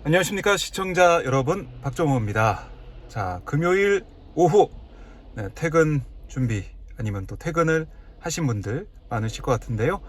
안녕하십니까 시청자 여러분, 박정호입니다. 자, 금요일 오후 퇴근 준비 아니면 또 퇴근을 하신 분들 많으실 것 같은데요.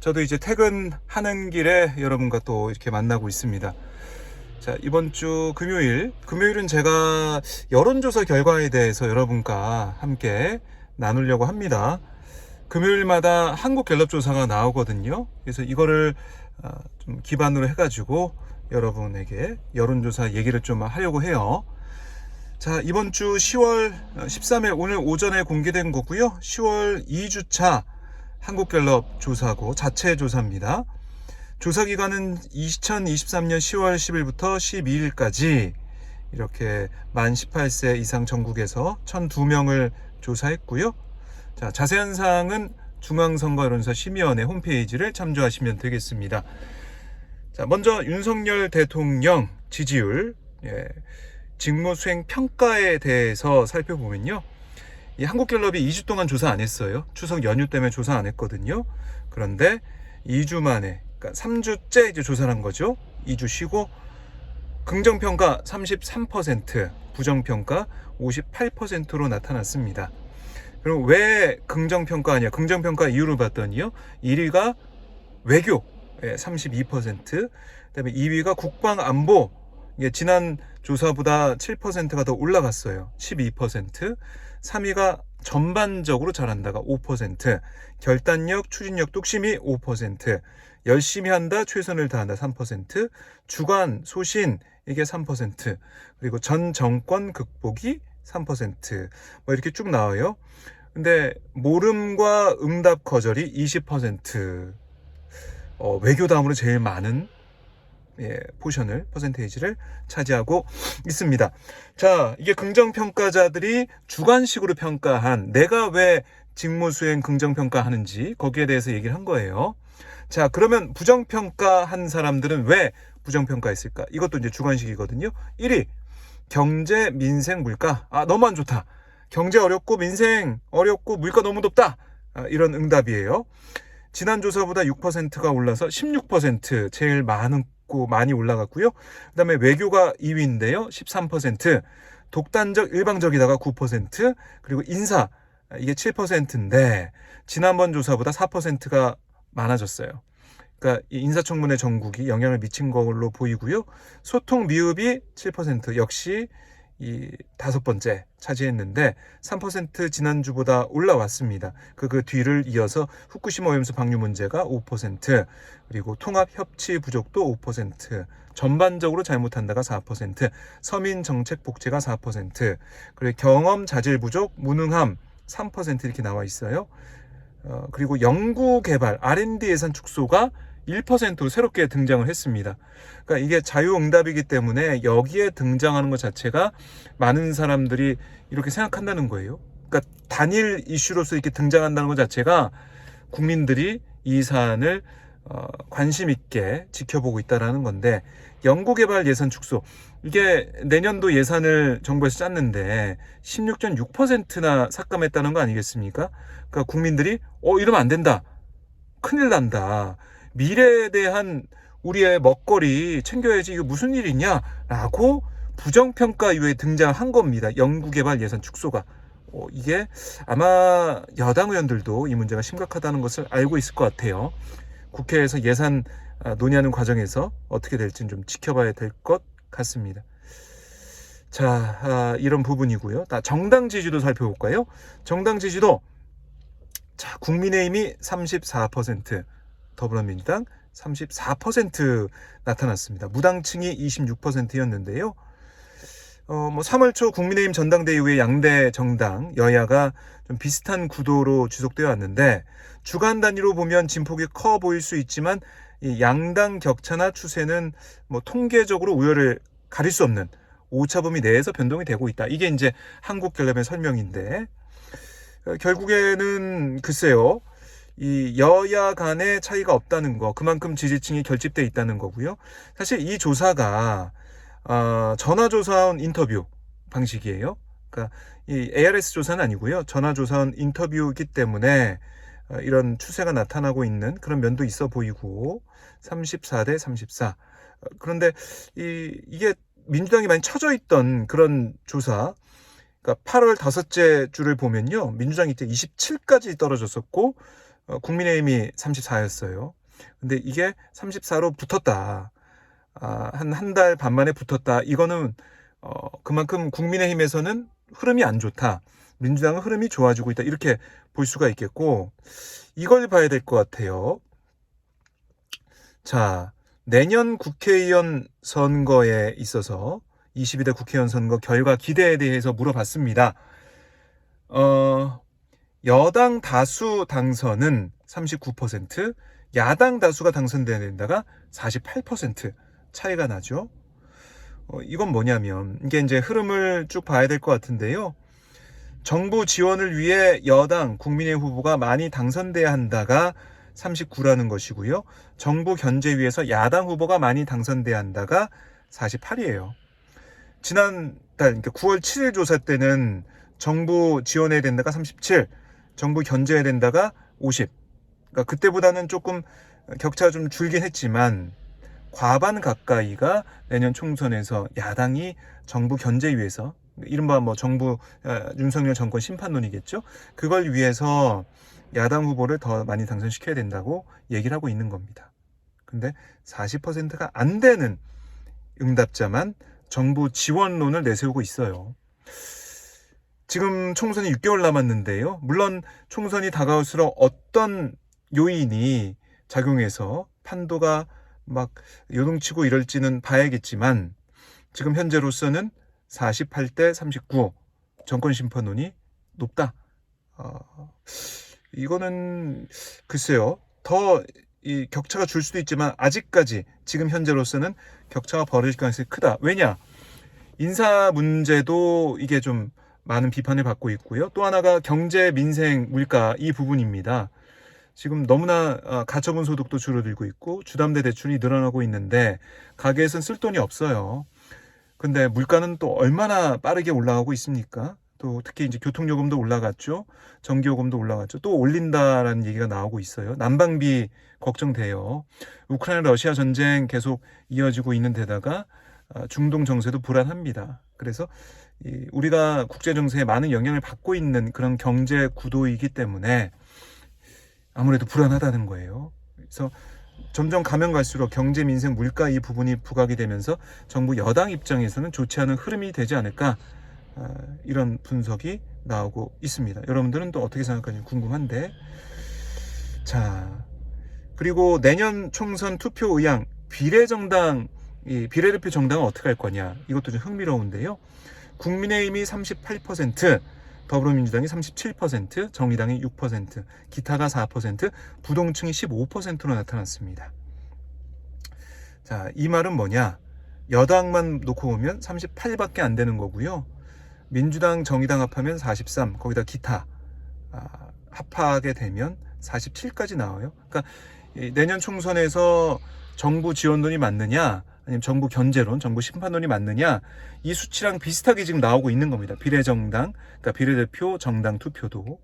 저도 이제 퇴근하는 길에 여러분과 또 이렇게 만나고 있습니다. 자, 이번 주 금요일은 제가 여론조사 결과에 대해서 여러분과 함께 나누려고 합니다. 금요일마다 한국갤럽조사가 나오거든요. 그래서 이거를 좀 기반으로 해가지고 여러분에게 여론조사 얘기를 좀 하려고 해요. 자, 이번 주 10월 13일 오늘 오전에 공개된 거고요. 10월 2주차 한국갤럽 조사고 자체 조사입니다. 조사 기간은 2023년 10월 10일부터 12일까지 이렇게 만 18세 이상 전국에서 1002명을 조사했고요. 자, 자세한 사항은 중앙선거여론조사 심의원의 홈페이지를 참조하시면 되겠습니다. 자, 먼저 윤석열 대통령 지지율, 직무수행 평가에 대해서 살펴보면요. 이 한국갤럽이 2주 동안 조사 안 했어요. 추석 연휴 때문에 조사 안 했거든요. 그런데 2주 만에, 그러니까 3주째 이제 조사를 한 거죠. 2주 쉬고 긍정평가 33%, 부정평가 58%로 나타났습니다. 그럼 왜 긍정평가하냐? 긍정평가 이유를 봤더니요. 1위가 외교 32%, 그다음에 2위가 국방안보, 이게 지난 조사보다 7%가 더 올라갔어요. 12%. 3위가 전반적으로 잘한다가 5%, 결단력, 추진력, 뚝심이 5%, 열심히 한다, 최선을 다한다 3%, 주관, 소신 이게 3%, 그리고 전 정권 극복이 3%, 뭐 이렇게 쭉 나와요. 근데 모름과 응답 거절이 20%, 외교 다음으로 제일 많은 포션을, 퍼센테이지를 차지하고 있습니다. 자, 이게 긍정평가자들이 주관식으로 평가한, 내가 왜 직무수행 긍정평가하는지 거기에 대해서 얘기를 한 거예요. 자, 그러면 부정평가한 사람들은 왜 부정평가했을까? 이것도 이제 주관식이거든요. 1위 경제, 민생, 물가. 너무 안 좋다. 경제 어렵고 민생 어렵고 물가 너무 높다. 이런 응답이에요. 지난 조사보다 6%가 올라서 16%, 제일 많이 올라갔고요. 그 다음에 외교가 2위인데요. 13%, 독단적, 일방적이다가 9%, 그리고 인사, 이게 7%인데 지난번 조사보다 4%가 많아졌어요. 그러니까 이 인사청문회 전국이 영향을 미친 걸로 보이고요. 소통 미흡이 7%, 역시 이 5번째 차지했는데 3% 지난주보다 올라왔습니다. 그 뒤를 이어서 후쿠시마 오염수 방류 문제가 5%, 그리고 통합 협치 부족도 5%, 전반적으로 잘못한다가 4%, 서민 정책 복제가 4%, 그리고 경험 자질 부족, 무능함 3% 이렇게 나와 있어요. 그리고 연구개발 R&D 예산 축소가 1%로 새롭게 등장을 했습니다. 그러니까 이게 자유응답이기 때문에 여기에 등장하는 것 자체가 많은 사람들이 이렇게 생각한다는 거예요. 그러니까 단일 이슈로서 이렇게 등장한다는 것 자체가 국민들이 이 사안을 관심 있게 지켜보고 있다는 건데, 연구개발 예산 축소, 이게 내년도 예산을 정부에서 짰는데 16.6%나 삭감했다는 거 아니겠습니까? 그러니까 국민들이 이러면 안 된다, 큰일 난다, 미래에 대한 우리의 먹거리 챙겨야지, 이거 무슨 일이냐 라고 부정평가 이후에 등장한 겁니다. 연구개발 예산 축소가. 이게 아마 여당 의원들도 이 문제가 심각하다는 것을 알고 있을 것 같아요. 국회에서 예산 논의하는 과정에서 어떻게 될지는 좀 지켜봐야 될 것 같습니다. 자, 이런 부분이고요. 정당 지지도 살펴볼까요? 정당 지지도, 자, 국민의힘이 34%, 더불어민주당 34% 나타났습니다. 무당층이 26%였는데요. 3월 초 국민의힘 전당대회 이후에 양대 정당, 여야가 좀 비슷한 구도로 지속되어 왔는데, 주간 단위로 보면 진폭이 커 보일 수 있지만 이 양당 격차나 추세는 통계적으로 우열을 가릴 수 없는 오차범위 내에서 변동이 되고 있다. 이게 이제 한국갤럽의 설명인데, 결국에는 글쎄요, 이 여야 간의 차이가 없다는 거, 그만큼 지지층이 결집돼 있다는 거고요. 사실 이 조사가 전화조사원 인터뷰 방식이에요. 그러니까 이 ARS 조사는 아니고요. 전화조사원 인터뷰이기 때문에 이런 추세가 나타나고 있는 그런 면도 있어 보이고, 34대 34. 그런데 이게 민주당이 많이 처져 있던 그런 조사, 그러니까 8월 다섯째 주를 보면요, 민주당이 이때 27까지 떨어졌었고 국민의힘이 34였어요. 근데 이게 34로 붙었다. 한 달 반 만에 붙었다. 이거는 그만큼 국민의힘에서는 흐름이 안 좋다. 민주당은 흐름이 좋아지고 있다. 이렇게 볼 수가 있겠고, 이걸 봐야 될 것 같아요. 자, 내년 국회의원 선거에 있어서 22대 국회의원 선거 결과 기대에 대해서 물어봤습니다. 여당 다수 당선은 39%, 야당 다수가 당선돼야 된다가 48% 차이가 나죠. 이건 뭐냐면, 이게 이제 흐름을 쭉 봐야 될 것 같은데요. 정부 지원을 위해 여당 국민의 후보가 많이 당선돼야 한다가 39라는 것이고요. 정부 견제 위해서 야당 후보가 많이 당선돼야 한다가 48이에요. 지난달, 그러니까 9월 7일 조사 때는 정부 지원해야 된다가 37, 정부 견제해야 된다가 50. 그러니까 그때보다는 조금 격차가 좀 줄긴 했지만 과반 가까이가 내년 총선에서 야당이 정부 견제 위해서, 이른바 뭐 정부 윤석열 정권 심판론이겠죠. 그걸 위해서 야당 후보를 더 많이 당선시켜야 된다고 얘기를 하고 있는 겁니다. 근데 40%가 안 되는 응답자만 정부 지원론을 내세우고 있어요. 지금 총선이 6개월 남았는데요. 물론 총선이 다가올수록 어떤 요인이 작용해서 판도가 막 요동치고 이럴지는 봐야겠지만, 지금 현재로서는 48대 39 정권 심판론이 높다. 이거는 글쎄요, 더 이 격차가 줄 수도 있지만 아직까지 지금 현재로서는 격차가 벌어질 가능성이 크다. 왜냐? 인사 문제도 이게 좀 많은 비판을 받고 있고요. 또 하나가 경제, 민생, 물가 이 부분입니다. 지금 너무나 가처분 소득도 줄어들고 있고 주담대 대출이 늘어나고 있는데 가게에선 쓸 돈이 없어요. 근데 물가는 또 얼마나 빠르게 올라가고 있습니까? 또 특히 이제 교통요금도 올라갔죠. 전기요금도 올라갔죠. 또 올린다라는 얘기가 나오고 있어요. 난방비 걱정돼요. 우크라이나 러시아 전쟁 계속 이어지고 있는 데다가 중동 정세도 불안합니다. 그래서 우리가 국제 정세에 많은 영향을 받고 있는 그런 경제 구도이기 때문에 아무래도 불안하다는 거예요. 그래서 점점 가면 갈수록 경제, 민생, 물가 이 부분이 부각이 되면서 정부 여당 입장에서는 좋지 않은 흐름이 되지 않을까, 이런 분석이 나오고 있습니다. 여러분들은 또 어떻게 생각하는지 궁금한데, 자, 그리고 내년 총선 투표 의향, 비례정당, 비례대표 정당은 어떻게 할 거냐, 이것도 좀 흥미로운데요. 국민의힘이 38%, 더불어민주당이 37%, 정의당이 6%, 기타가 4%, 부동층이 15%로 나타났습니다. 자, 이 말은 뭐냐? 여당만 놓고 보면 38밖에 안 되는 거고요. 민주당, 정의당 합하면 43, 거기다 기타 합하게 되면 47까지 나와요. 그러니까 내년 총선에서 정부 지원론이 맞느냐, 아니면 정부 견제론, 정부 심판론이 맞느냐, 이 수치랑 비슷하게 지금 나오고 있는 겁니다. 비례정당, 그러니까 비례대표 정당 투표도.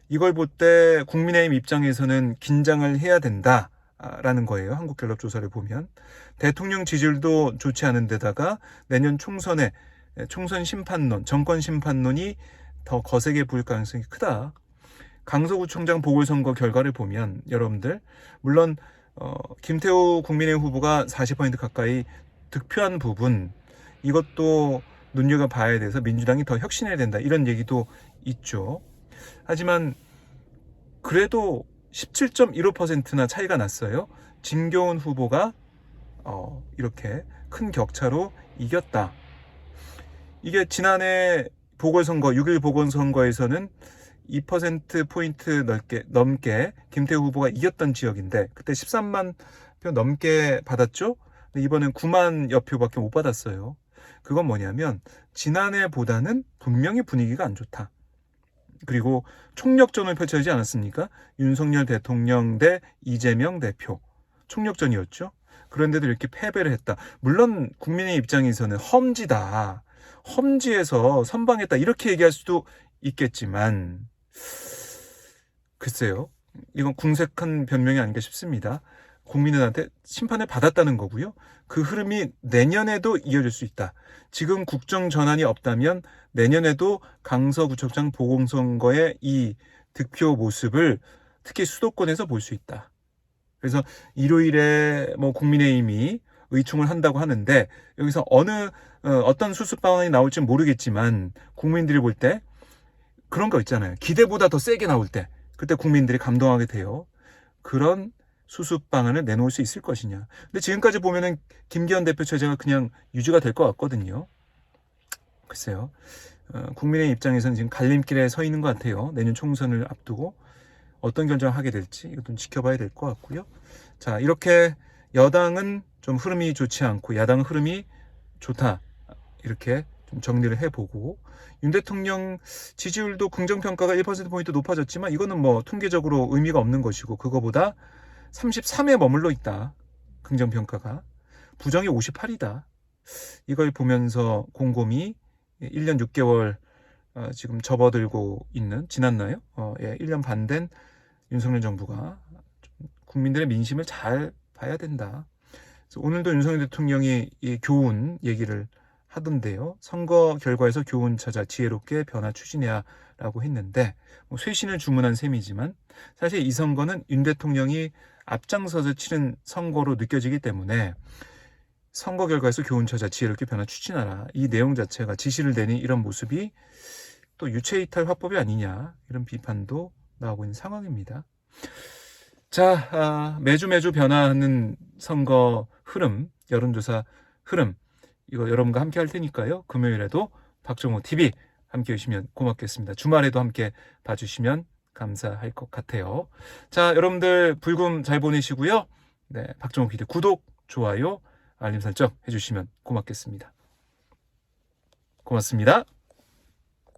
이걸 볼 때 국민의힘 입장에서는 긴장을 해야 된다라는 거예요. 한국갤럽조사를 보면. 대통령 지지율도 좋지 않은 데다가 내년 총선에 총선 심판론, 정권 심판론이 더 거세게 보일 가능성이 크다. 강서구청장 보궐선거 결과를 보면 여러분들, 물론 김태우 국민의힘 후보가 40% 가까이 득표한 부분, 이것도 눈여겨봐야 돼서 민주당이 더 혁신해야 된다, 이런 얘기도 있죠. 하지만 그래도 17.15%나 차이가 났어요. 진교훈 후보가 이렇게 큰 격차로 이겼다. 이게 지난해 보궐선거, 6.1 보궐선거에서는 2%포인트 넘게 김태우 후보가 이겼던 지역인데, 그때 13만 표 넘게 받았죠? 근데 이번엔 9만여 표밖에 못 받았어요. 그건 뭐냐면 지난해보다는 분명히 분위기가 안 좋다. 그리고 총력전을 펼쳐지지 않았습니까? 윤석열 대통령 대 이재명 대표. 총력전이었죠. 그런데도 이렇게 패배를 했다. 물론 국민의 입장에서는 험지다, 험지에서 선방했다, 이렇게 얘기할 수도 있겠지만, 글쎄요, 이건 궁색한 변명이 아닌가 싶습니다. 국민들한테 심판을 받았다는 거고요. 그 흐름이 내년에도 이어질 수 있다. 지금 국정 전환이 없다면 내년에도 강서구청장 보궐선거의 이 득표 모습을 특히 수도권에서 볼 수 있다. 그래서 일요일에 뭐 국민의힘이 의총을 한다고 하는데 여기서 어떤 수습 방안이 나올지 모르겠지만 국민들이 볼 때 그런 거 있잖아요. 기대보다 더 세게 나올 때 그때 국민들이 감동하게 돼요. 그런 수습 방안을 내놓을 수 있을 것이냐. 근데 지금까지 보면은 김기현 대표 체제가 그냥 유지가 될 것 같거든요. 글쎄요. 국민의 입장에서는 지금 갈림길에 서 있는 것 같아요. 내년 총선을 앞두고 어떤 결정을 하게 될지 이것도 지켜봐야 될 것 같고요. 자, 이렇게 여당은 좀 흐름이 좋지 않고 야당 흐름이 좋다. 이렇게 좀 정리를 해보고 윤 대통령 지지율도 긍정평가가 1%포인트 높아졌지만 이거는 뭐 통계적으로 의미가 없는 것이고 그거보다 33에 머물러 있다. 긍정평가가. 부정이 58이다. 이걸 보면서 곰곰이 1년 6개월 지금 접어들고 있는 지났나요? 1년 반 된 윤석열 정부가 국민들의 민심을 잘 봐야 된다. 그래서 오늘도 윤석열 대통령이 이 교훈 얘기를 하던데요. 선거 결과에서 교훈 찾아 지혜롭게 변화 추진해야 라고 했는데 뭐 쇄신을 주문한 셈이지만 사실 이 선거는 윤 대통령이 앞장서서 치른 선거로 느껴지기 때문에 선거 결과에서 교훈 찾아 지혜롭게 변화 추진하라. 이 내용 자체가 지시를 내린 이런 모습이 또 유체이탈 화법이 아니냐 이런 비판도 나오고 있는 상황입니다. 자, 매주 변화하는 선거 흐름, 여론조사 흐름 이거 여러분과 함께 할 테니까요. 금요일에도 박정호 TV 함께 해주시면 고맙겠습니다. 주말에도 함께 봐주시면 감사할 것 같아요. 자, 여러분들 불금 잘 보내시고요. 네, 박정호 PD 구독, 좋아요, 알림 설정 해주시면 고맙겠습니다. 고맙습니다.